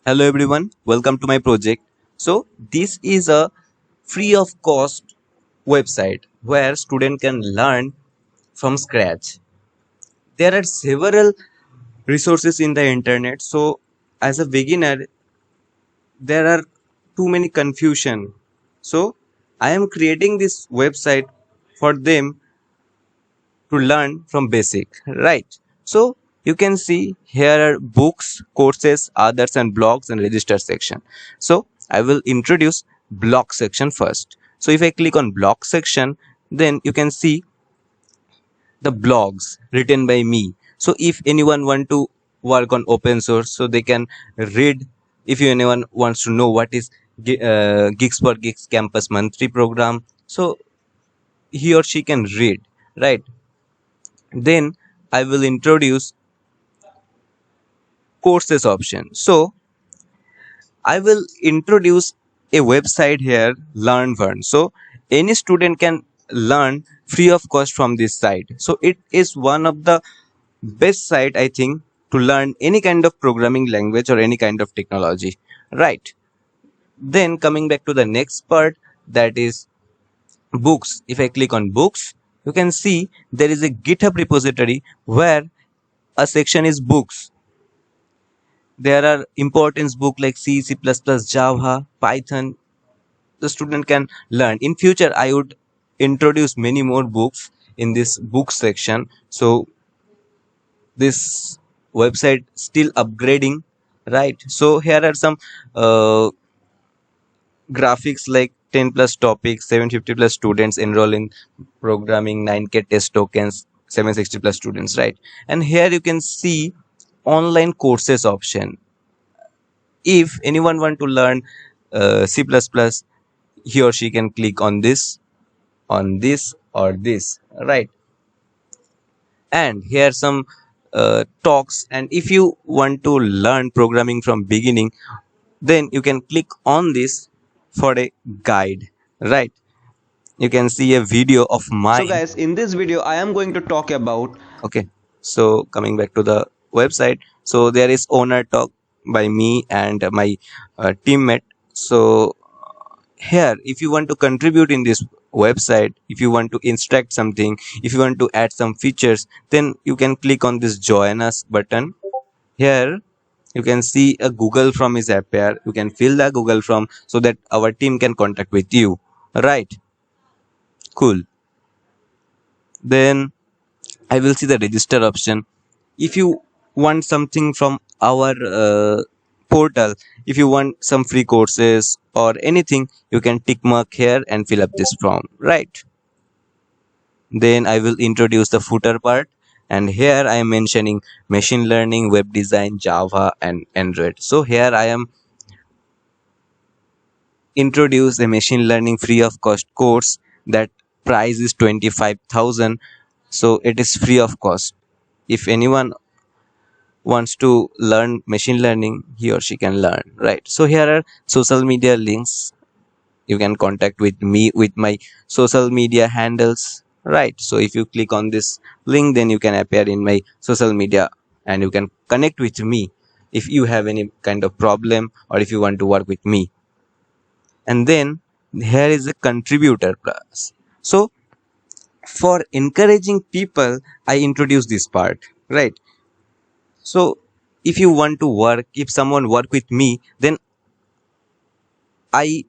Hello everyone, welcome to my project. So this is a free of cost website where student can learn from scratch. There are several resources in the internet. So as a beginner, there are too many confusion. So I am creating this website for them to learn from basic, right? So you can see here are books, courses, others and blogs and register section. So I will introduce blog section first. So if I click on blog section, then you can see the blogs written by me. So if anyone want to work on open source, so they can read. If anyone wants to know what is Geeks for Geeks campus monthly program, so he or she can read, right? Then I will introduce courses option. So I will introduce a website here, LearnVearn. So any student can learn free of cost from this site. So it is one of the best site, I think, to learn any kind of programming language or any kind of technology, right? Then coming back to the next part, that is books. If I click on books, you can see there is a GitHub repository where a section is books. There are importance book like C, C++, Java, Python. The student can learn. In future, I would introduce many more books in this book section. So this website still upgrading, right? So here are some graphics like 10 plus topics, 750 plus students enroll in programming, 9k test tokens, 760 plus students, right? And here you can see online courses option. If anyone want to learn C++, he or she can click on this or this, right? And here some talks, and if you want to learn programming from beginning, then you can click on this for a guide, right? You can see a video of So mine. guys, in this video, I am going to talk about Okay, so coming back to the website, so there is owner talk by me and my teammate. So here, if you want to contribute in this website, if you want to instruct something, if you want to add some features, then you can click on this join us button. Here you can see a Google form is appear. You can fill the Google form so that our team can contact with you, right? Cool. Then I will see the register option. If you want something from our portal, if you want some free courses or anything, you can tick mark here and fill up this form, right? Then I will introduce the footer part, and here I am mentioning machine learning, web design, Java and Android. So here I am introduce a machine learning free of cost course. That price is 25,000, so it is free of cost. If anyone wants to learn machine learning, he or she can learn, right? So here are social media links. You can contact with me with my social media handles, right? So if you click on this link, then you can appear in my social media and you can connect with me if you have any kind of problem or if you want to work with me. And then here is a contributor plus. So for encouraging people, I introduce this part, right? So if you want to work, if someone work with me, then I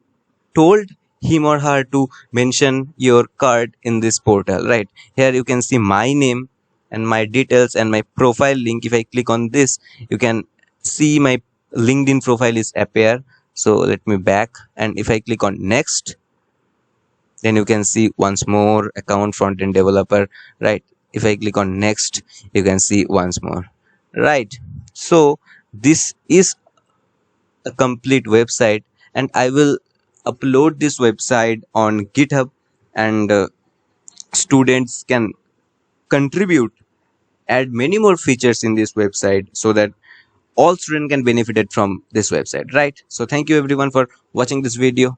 told him or her to mention your card in this portal, right? Here you can see my name and my details and my profile link. If I click on this, you can see my LinkedIn profile is appear. So let me back, and if I click on next, then you can see once more account front end developer, right? If I click on next, you can see once more, right? So this is a complete website, and I will upload this website on GitHub, and students can contribute, add many more features in this website so that all students can benefit from this website, right? So thank you everyone for watching this video.